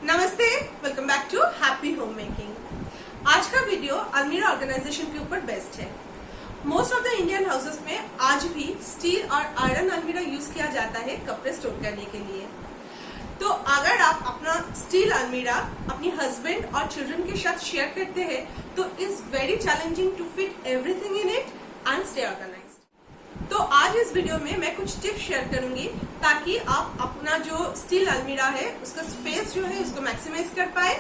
नमस्ते, welcome back to happy home making. आज का वीडियो अलमीरा ऑर्गेनाइजेशन के ऊपर बेस्ट है। Most of the Indian houses में आज भी स्टील और आयरन अलमीरा यूज किया जाता है कपड़े स्टोर करने के लिए। तो अगर आप अपना स्टील अलमीरा अपनी हस्बैंड और चिल्ड्रन के साथ शेयर करते हैं तो it's very challenging to fit everything in it and stay organised. तो आज इस वीडियो में मैं कुछ टिप्स शेयर करूंगी ताकि आप अपना जो स्टील अलमीरा है उसका स्पेस जो है उसको मैक्सिमाइज कर पाए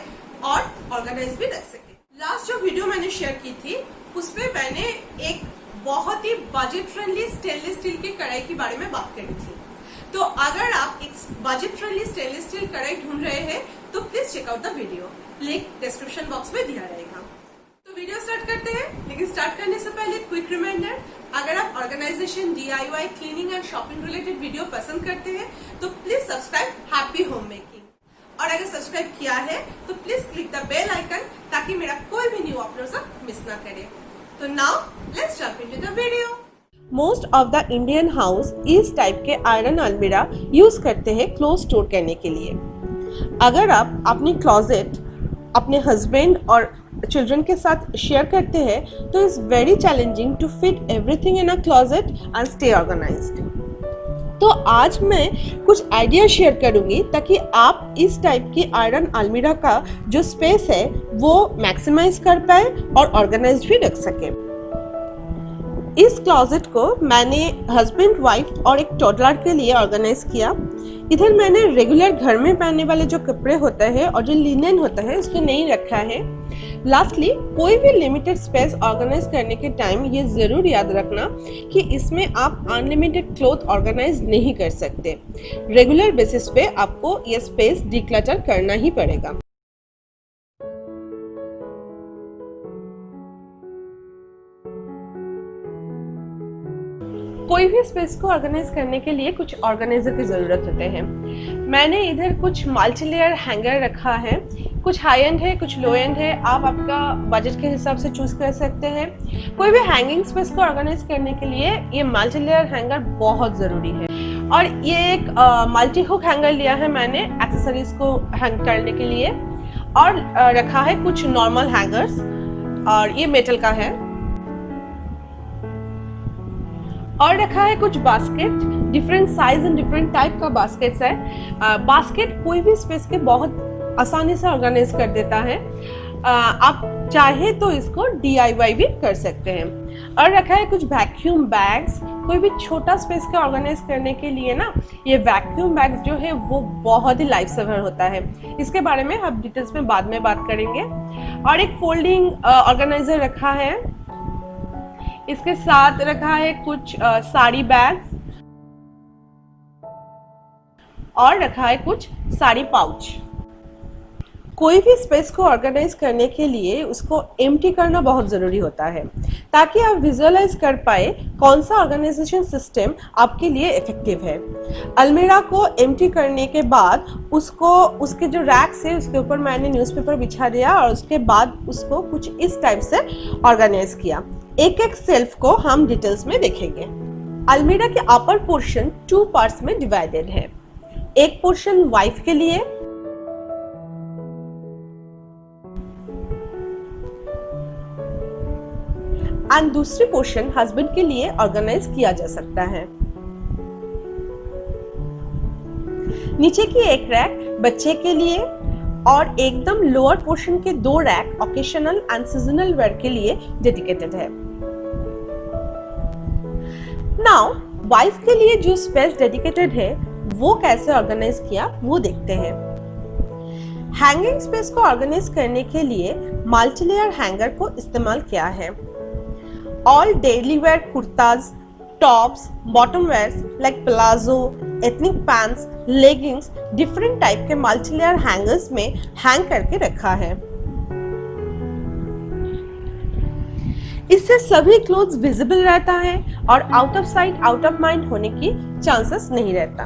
और ऑर्गेनाइज भी रख सके। लास्ट जो वीडियो मैंने शेयर की थी उसपे मैंने एक बहुत ही बजट फ्रेंडली स्टेनलेस स्टील की कढ़ाई के बारे में बात करी थी। तो अगर आप एक बजट फ्रेंडली स्टेनलेस स्टील कढ़ाई ढूंढ रहे हैं तो please check out the video, link description box में दिया रहेगा। तो वीडियो स्टार्ट करते हैं, लेकिन स्टार्ट करने से पहले क्विक रिमाइंडर, अगर आप organisation, DIY, cleaning and shopping related video पसंद करते हैं तो please subscribe happy home making. और अगर सब्सक्राइब किया है तो please click the bell icon ताकि मेरा कोई भी न्यू अपलोड मिस ना करे। तो now let's jump into the video. Most of the Indian house इस टाइप के आयरन अलमीरा यूज करते हैं क्लोथ स्टोर करने के लिए। अगर आप अपनी क्लोजेट अपने हस्बैंड और चिल्ड्रन के साथ शेयर करते हैं तो it's very challenging to fit everything in a closet and stay organised. तो आज मैं कुछ आइडिया शेयर करूंगी ताकि आप इस टाइप की आयरन अलमीरा का जो स्पेस है वो मैक्सिमाइज कर पाए और ऑर्गेनाइज्ड भी रख सके। इस क्लोजेट को मैंने हस्बैंड, वाइफ और एक टॉडलर के लिए ऑर्गेनाइज किया। इधर मैंने रेगुलर घर में पहनने वाले जो कपड़े होते हैं और जो लिनन होता है उसको नहीं रखा है। लास्टली, कोई भी लिमिटेड स्पेस ऑर्गेनाइज करने के टाइम ये जरूर याद रखना कि इसमें आप अनलिमिटेड क्लॉथ ऑर्गेनाइज नहीं कर सकते। रेगुलर बेसिस पे आपको ये स्पेस डिक्लटर करना ही पड़ेगा। कोई भी स्पेस को ऑर्गेनाइज करने के लिए कुछ ऑर्गेनाइजर की जरूरत होते हैं। मैंने इधर कुछ मल्टी लेयर हैंगर रखा है, कुछ हाई एंड है, कुछ लो एंड है। आप आपका बजट के हिसाब से चूज कर सकते हैं। कोई भी हैंगिंग स्पेस को ऑर्गेनाइज करने के लिए ये मल्टी लेयर हैंगर बहुत जरूरी है। और ये एक मल्टी हुक हैंगर लिया है मैंने एक्सेसरीज को हैंग करने के लिए। और रखा है कुछ नॉर्मल हैंगर्स और ये मेटल का है। और रखा है कुछ basket, different size and different type का बास्केट्स है। बास्केट कोई भी स्पेस के बहुत आसानी से ऑर्गेनाइज कर देता है। आप चाहे तो इसको DIY भी कर सकते हैं। और रखा है कुछ वैक्यूम बैग्स। कोई भी छोटा स्पेस के ऑर्गेनाइज करने के लिए ना ये वैक्यूम बैग्स जो है वो बहुत ही लाइफ सेवर होता है। इसके बारे में हम डिटेल्स में बाद में बात करेंगे। और एक फोल्डिंग ऑर्गेनाइजर रखा है। इसके साथ रखा है कुछ साड़ी बैग्स और रखा है कुछ साड़ी पाउच। कोई भी स्पेस को ऑर्गेनाइज करने के लिए उसको एम्प्टी करना बहुत ज़रूरी होता है ताकि आप विजुअलाइज कर पाए कौन सा ऑर्गेनाइजेशन सिस्टम आपके लिए इफेक्टिव है। अलमीरा को एम्प्टी करने के बाद उसको उसके जो रैक्स है उसके ऊपर मैंने न्यूज़पेपर बिछा दिया और उसके बाद उसको कुछ इस टाइप से ऑर्गेनाइज किया। एक एक सेल्फ को हम डिटेल्स में देखेंगे। अलमीरा के अपर पोर्शन 2 पार्ट्स में डिवाइडेड है। एक पोर्शन वाइफ के लिए एंड दूसरी पोर्शन हस्बैंड के लिए ऑर्गेनाइज किया जा सकता है। नीचे की एक रैक बच्चे के लिए और एकदम लोअर पोर्शन के 2 rack occasional and seasonal wear के लिए डेडिकेटेड है। नाउ वाइफ के लिए जो स्पेस डेडिकेटेड है वो कैसे ऑर्गेनाइज किया वो देखते हैं। हैंगिंग स्पेस को ऑर्गेनाइज करने के लिए मल्टी लेयर हैंगर को इस्तेमाल किया है। All daily wear kurtas, tops, bottom wears like palazzo, ethnic pants, leggings different type के मल्टी लेयर हैंगर्स में हैंग करके रखा है। इससे सभी क्लोथ्स विजिबल रहता है और out of sight out of mind होने की चांसेस नहीं रहता।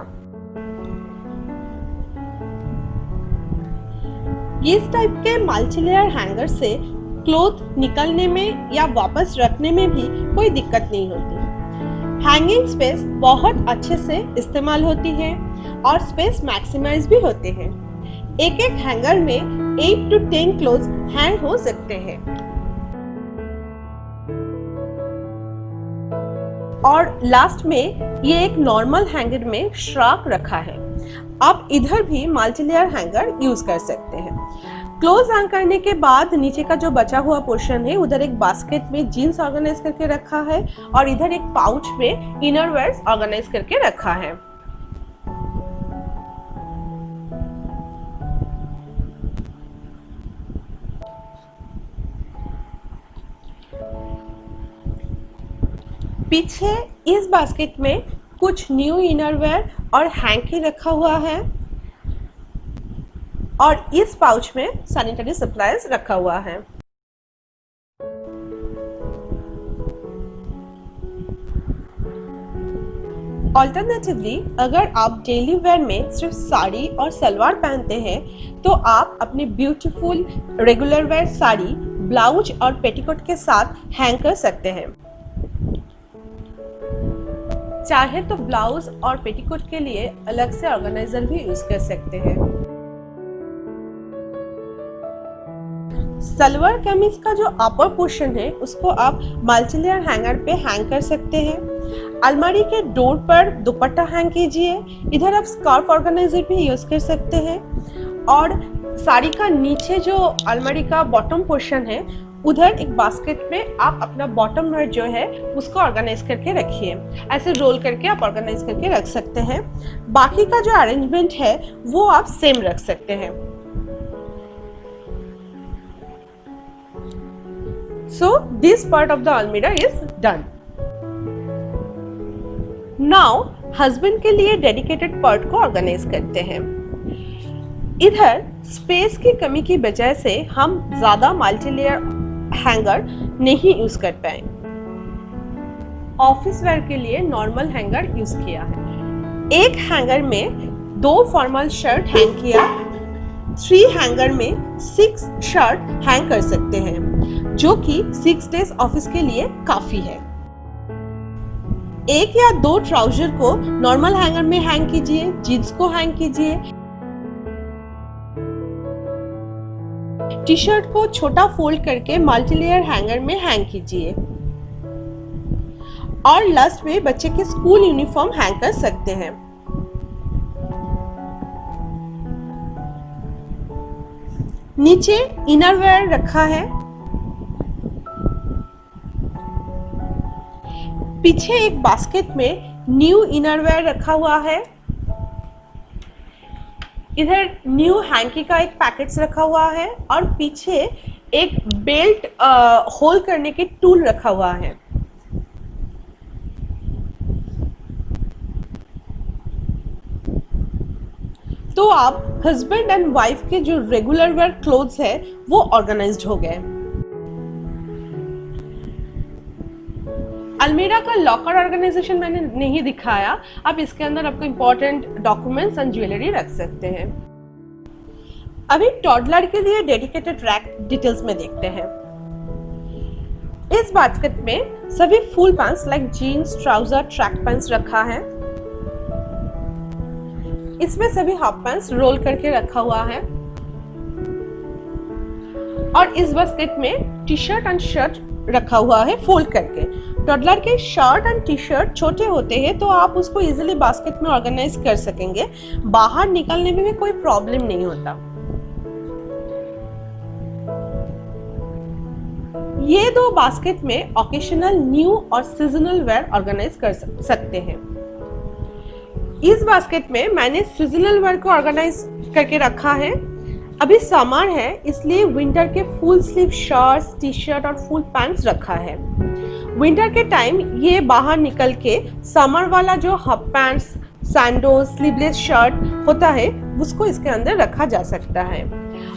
इस टाइप के मल्टी लेयर हैंगर से क्लोथ निकलने में या वापस रखने में भी कोई दिक्कत नहीं होती। हैंगिंग स्पेस बहुत अच्छे से इस्तेमाल होती है और स्पेस मैक्सिमाइज भी होते हैं। एक एक हैंगर में 8 to 10 क्लोथ्स हैंग हो सकते हैं। और लास्ट में ये एक नॉर्मल हैंगर में श्राक रखा है। आप इधर भी मल्टी लेयर हैंगर यूज कर सकते हैं। क्लोज हैंग करने के बाद नीचे का जो बचा हुआ पोर्शन है उधर एक बास्केट में जीन्स ऑर्गेनाइज करके रखा है और इधर एक पाउच में इनर वेयर्स ऑर्गेनाइज करके रखा है। पीछे इस बास्केट में कुछ न्यू इनरवेयर और हैंकी रखा हुआ है और इस पाउच में सैनिटरी सप्लाईज रखा हुआ है। ऑल्टरनेटिवली अगर आप डेली वेयर में सिर्फ साड़ी और सलवार पहनते हैं तो आप अपनी beautiful regular wear sari blouse और पेटीकोट के साथ हैंग कर सकते हैं। चाहे तो ब्लाउज और पेटीकोट के लिए अलग से ऑर्गेनाइजर भी यूज कर सकते हैं। सलवार कमीज का जो अपर पोर्शन है उसको आप मल्टी लेयर हैंगर पे हैंग कर सकते हैं। अलमारी के डोर पर दुपट्टा हैंग कीजिए। इधर आप स्कार्फ ऑर्गेनाइजर भी यूज कर सकते हैं और साड़ी का नीचे जो अलमारी का बॉटम पोर्शन है उधर एक बास्केट में आप अपना बॉटम वेयर जो है उसको ऑर्गेनाइज करके रखिए। ऐसे रोल करके आप ऑर्गेनाइज करके रख सकते हैं। बाकी का जो अरेंजमेंट है वो आप सेम रख सकते हैं। So this part of the almirah is done. Now husband के लिए डेडिकेटेड पार्ट को ऑर्गेनाइज करते हैं। इधर स्पेस की कमी की वजह से हम ज्यादा मल्टी लेयर हैंगर नहीं यूज कर पाए। ऑफिस वेयर के लिए नॉर्मल हैंगर यूज किया है। एक हैंगर में 2 फॉर्मल शर्ट हैंग किया। 3 हैंगर में 6 शर्ट हैंग कर सकते हैं जो कि 6 डेज ऑफिस के लिए काफी है। 1 या 2 ट्राउजर को नॉर्मल हैंगर में हैंग कीजिए, जीन्स को हैंग कीजिए, टी शर्ट को छोटा फोल्ड करके मल्टी लेयर हैंगर में हैंग कीजिए और लास्ट में बच्चे के स्कूल यूनिफॉर्म हैंग कर सकते हैं। नीचे इनरवेयर रखा है। पीछे एक बास्केट में न्यू इनरवेयर रखा हुआ है। इधर न्यू हैंकी का एक पैकेट्स रखा हुआ है और पीछे एक बेल्ट होल्ड करने के टूल रखा हुआ है। तो आप हस्बैंड एंड वाइफ के जो रेगुलर वेयर क्लोथ्स है वो ऑर्गेनाइज्ड हो गए। अलमीरा का लॉकर ऑर्गेनाइजेशन मैंने नहीं दिखाया। आप इसके अंदर आपको इंपॉर्टेंट डॉक्यूमेंट्स एंड ज्वेलरी रख सकते हैं। अभी टॉडलर के लिए डेडिकेटेड रैक डिटेल्स में देखते हैं। इस बास्केट में सभी full pants like jeans, trouser, track pants रखा है। इसमें सभी हाफ पैंट्स रोल करके रखा हुआ है और इस बास्केट में टी शर्ट एंड शर्ट रखा हुआ है फोल्ड करके। टॉडलर के शर्ट एंड टी शर्ट छोटे होते हैं तो आप उसको इजीली बास्केट में ऑर्गेनाइज कर सकेंगे। बाहर निकलने में भी कोई प्रॉब्लम नहीं होता। ये 2 बास्केट में ओकेशनल, न्यू और सीजनल वेयर ऑर्गेनाइज कर सकते हैं। इस बास्केट में मैंने सीजनल वेयर को ऑर्गेनाइज करके रखा है। अभी समर है इसलिए विंटर के full sleeve shirts, T shirt और फुल पैंट्स रखा है। विंटर के टाइम ये बाहर निकल के समर वाला जो half pants, sandos, sleeveless shirt होता है उसको इसके अंदर रखा जा सकता है।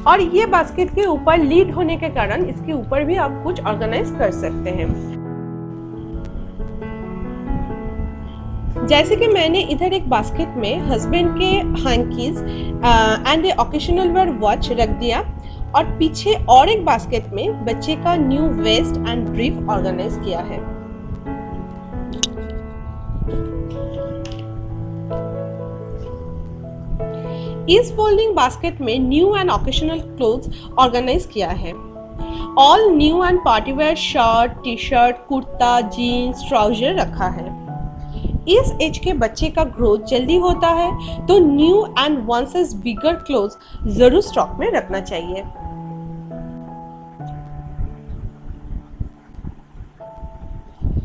और ये बास्केट के ऊपर लीड होने के कारण इसके ऊपर भी आप कुछ ऑर्गेनाइज कर सकते हैं। जैसे कि मैंने इधर एक बास्केट में हस्बैंड के hankies and a occasional wear watch रख दिया और पीछे और एक बास्केट में बच्चे का new vest and brief organize किया है। इस फोल्डिंग बास्केट में new and occasional clothes organize किया है। All new and party wear shirt, T shirt, kurta, jeans, trouser रखा है। इस एज के बच्चे का ग्रोथ जल्दी होता है तो new and one size bigger clothes जरूर स्टॉक में रखना चाहिए।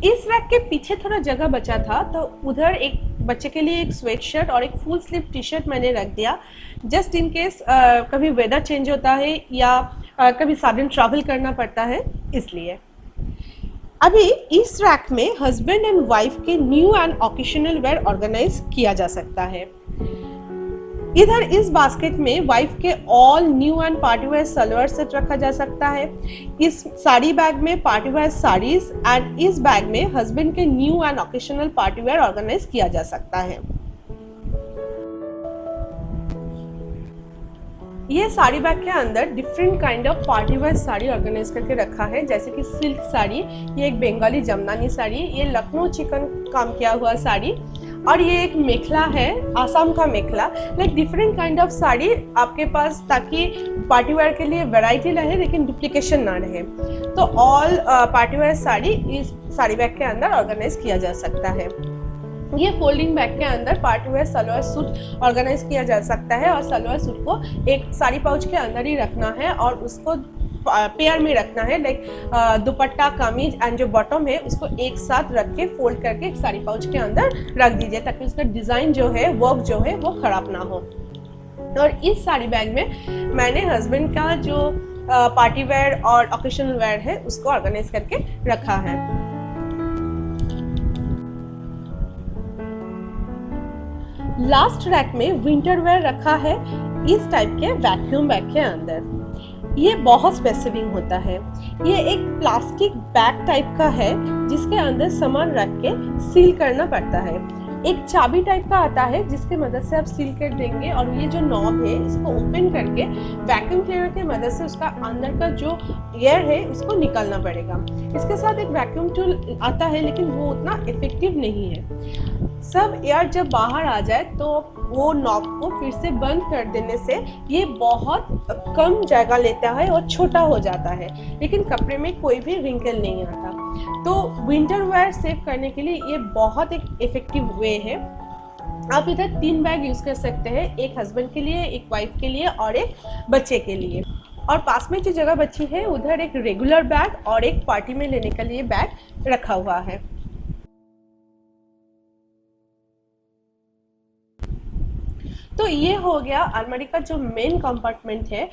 इस रैक के पीछे थोड़ा जगह बचा था तो उधर एक बच्चे के लिए एक स्वेट शर्ट और एक फुल स्लीव टी शर्ट मैंने रख दिया, जस्ट इन केस कभी वेदर चेंज होता है या कभी सडन ट्रैवल करना पड़ता है इसलिए। अभी इस रैक में हस्बैंड एंड वाइफ के new and occasional wear organize किया जा सकता है। इधर इस बास्केट में वाइफ के all new and party wear salwar set रखा जा सकता है। इस साड़ी बैग में पार्टी वेयर साड़ीज एंड इस बैग में हस्बैंड के new and occasional party wear organize किया जा सकता है। ये साड़ी बैग के अंदर different kind of party wear sari organize करके रखा है, जैसे कि सिल्क साड़ी, ये एक बंगाली जमदानी साड़ी, ये लखनऊ चिकन काम किया हुआ साड़ी, और ये एक मेखला है, आसाम का mekhela. Like different kind of sari आपके पास, ताकि पार्टी वेयर के लिए वैरायटी रहे लेकिन डुप्लीकेशन ना रहे। तो ऑल पार्टी वेयर साड़ी इस साड़ी बैग के अंदर ऑर्गेनाइज किया जा सकता है। ये फोल्डिंग बैग के अंदर party wear salwar suit organize किया जा सकता है और सलवार सूट को एक साड़ी पाउच के अंदर ही रखना है और उसको पेयर में रखना है। लाइक दुपट्टा, कमीज एंड जो बॉटम है उसको एक साथ रख के फोल्ड करके एक साड़ी पाउच के अंदर रख दीजिए, ताकि उसका डिजाइन जो है, वर्क जो है वो खराब ना हो। और इस साड़ी बैग में मैंने हस्बैंड का जो पार्टी वेयर और ओकेशनल वेयर है उसको ऑर्गेनाइज करके रखा है। लास्ट रैक में विंटर वेयर रखा है इस टाइप के वैक्यूम बैग के अंदर। ये बहुत स्पेसिफिक होता है। ये एक प्लास्टिक बैग टाइप का है जिसके अंदर सामान रख के सील करना पड़ता है। एक चाबी टाइप का आता है जिसके मदद से आप सील कर देंगे और ये जो नॉब है इसको ओपन करके वैक्यूम क्लीनर की मदद से उसका अंदर का जो एयर है उसको निकालना पड़ेगा। इसके साथ एक वैक्यूम टूल आता है लेकिन वो उतना इफेक्टिव नहीं है। सब एयर जब बाहर आ जाए तो वो नॉब को फिर से बंद कर देने से ये बहुत कम जगह लेता है और छोटा हो जाता है, लेकिन कपड़े में कोई भी रिंकल नहीं आता। तो विंटर वेयर सेव करने के लिए ये बहुत एक इफेक्टिव वे है। आप इधर 3 बैग यूज कर सकते हैं, एक हस्बैंड के लिए, एक वाइफ के लिए और एक बच्चे के लिए। और पास में जो जगह बची है उधर एक रेगुलर बैग और एक पार्टी में लेने के लिए बैग रखा हुआ है। तो ये हो गया अलमारी का जो मेन कंपार्टमेंट है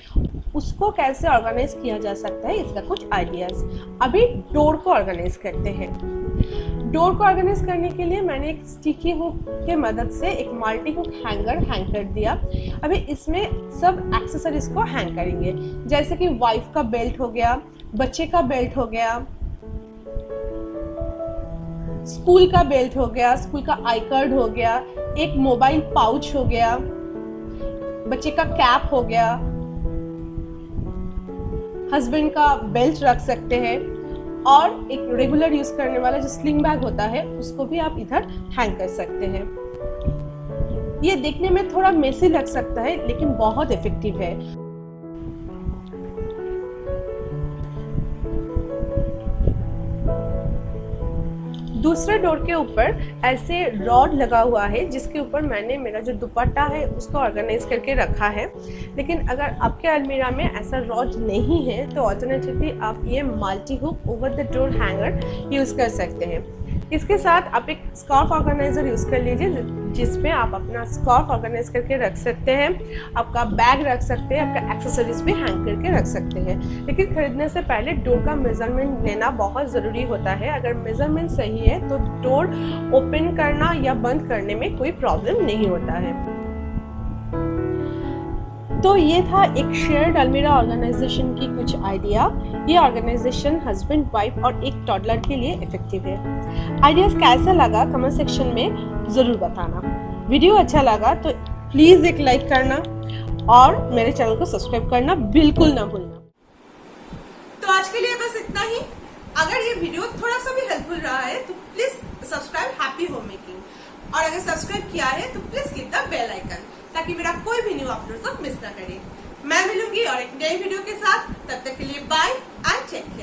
उसको कैसे ऑर्गेनाइज किया जा सकता है, इसका कुछ आइडियाज। अभी डोर को ऑर्गेनाइज करते हैं। डोर को ऑर्गेनाइज करने के लिए मैंने एक स्टिकी हुक के मदद से एक मल्टी हुक हैंगर हैंग कर दिया। अभी इसमें सब एक्सेसरीज को हैंग करेंगे, जैसे कि वाइफ का बेल्ट हो गया, बच्चे का बेल्ट हो गया, स्कूल का बेल्ट हो गया, स्कूल का आई कार्ड हो गया, एक मोबाइल पाउच हो गया, बच्चे का कैप हो गया, हस्बैंड का बेल्ट रख सकते हैं और एक रेगुलर यूज करने वाला जो स्लिंग बैग होता है उसको भी आप इधर हैंग कर सकते हैं। ये देखने में थोड़ा मेसी लग सकता है लेकिन बहुत इफेक्टिव है। दूसरे डोर के ऊपर ऐसे रॉड लगा हुआ है जिसके ऊपर मैंने मेरा जो दुपट्टा है उसको ऑर्गेनाइज करके रखा है। लेकिन अगर आपके अलमीरा में ऐसा रॉड नहीं है तो ऑल्टरनेटिवली आप ये multi hook over the door hanger use कर सकते हैं। इसके साथ आप एक स्कार्फ ऑर्गेनाइजर यूज कर लीजिए जिसमें आप अपना स्कार्फ ऑर्गेनाइज करके रख सकते हैं, आपका बैग रख सकते हैं, आपका एक्सेसरीज भी हैंग करके रख सकते हैं। लेकिन खरीदने से पहले डोर का मेजरमेंट लेना बहुत ज़रूरी होता है। अगर मेजरमेंट सही है तो डोर ओपन करना या बंद करने में कोई प्रॉब्लम नहीं होता है। तो ये था एक शेयर्ड अलमीरा ऑर्गेनाइजेशन की कुछ आइडिया। ये ऑर्गेनाइजेशन हस्बैंड, वाइफ और एक टॉडलर के लिए इफेक्टिव है। आइडियाज कैसा लगा कमेंट सेक्शन में ज़रूर बताना। वीडियो अच्छा लगा तो प्लीज़ एक लाइक करना और मेरे चैनल को सब्सक्राइब करना बिल्कुल ना भूलना। तो आज के लिए बस इतना ही। अगर ये वीडियो थोड़ा सा भी हेल्पफुल रहा है तो please subscribe happy home making, और अगर सब्सक्राइब किया है तो please click the bell icon ताकि मेरा कोई भी न्यू अपलोड सब मिस ना करे। मैं मिलूंगी और एक नई वीडियो के साथ, तब तक के लिए बाय एंड टेक केयर।